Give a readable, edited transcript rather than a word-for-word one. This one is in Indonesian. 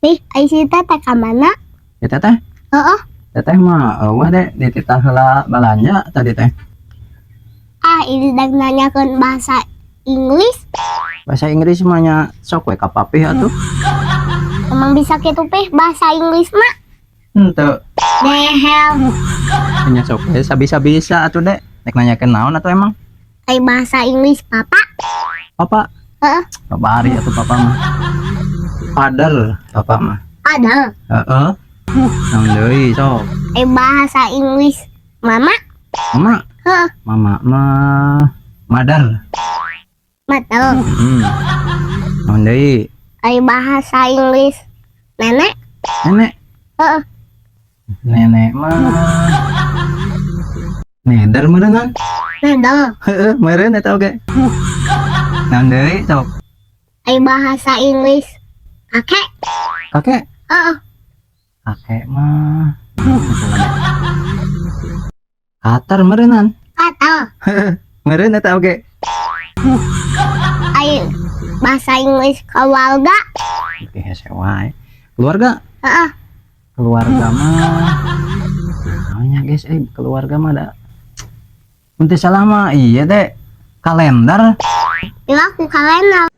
Nih, ai si teteh ka mana? Ya teteh, Heeh. teteh mah wah deh dititah heula balanja tadi teh. Ah, ini dak nanyakeun bahasa Inggris. Bahasa Inggris mah nya sok we ka papih atuh. Emang bisa kitu peh bahasa Inggris mah? Henteu, The hell. nya sok we sabisa-bisa atuh dek. Nek nanyakeun naon atuh emang? Ai bahasa Inggris papa. Papa, Heeh. papa Ari atuh papa mah. Father papa mah. Ada. Heeh. Naon deui sok? Ai bahasa Inggris mama. Mama, Heeh. mama mah mother. Mata. Naon deui? Ai bahasa Inggris nenek. Nenek. Heeh. Nenek mah neder meureunnan. Nada. Heeh, meureun eta oge. Naon deui sok? Ai bahasa Inggris kakek. Kakek. Heeh. Kakek mah kater meureunnan. Kata. Heeh, meureun eta oge. Ai bahasa Inggris keluarga. Oke, hese wae. Keluarga. Heeh. Keluarga mah naonnya guys, keluarga mah da mun teu salah mah iya teh kalender. Ieu aku kalender.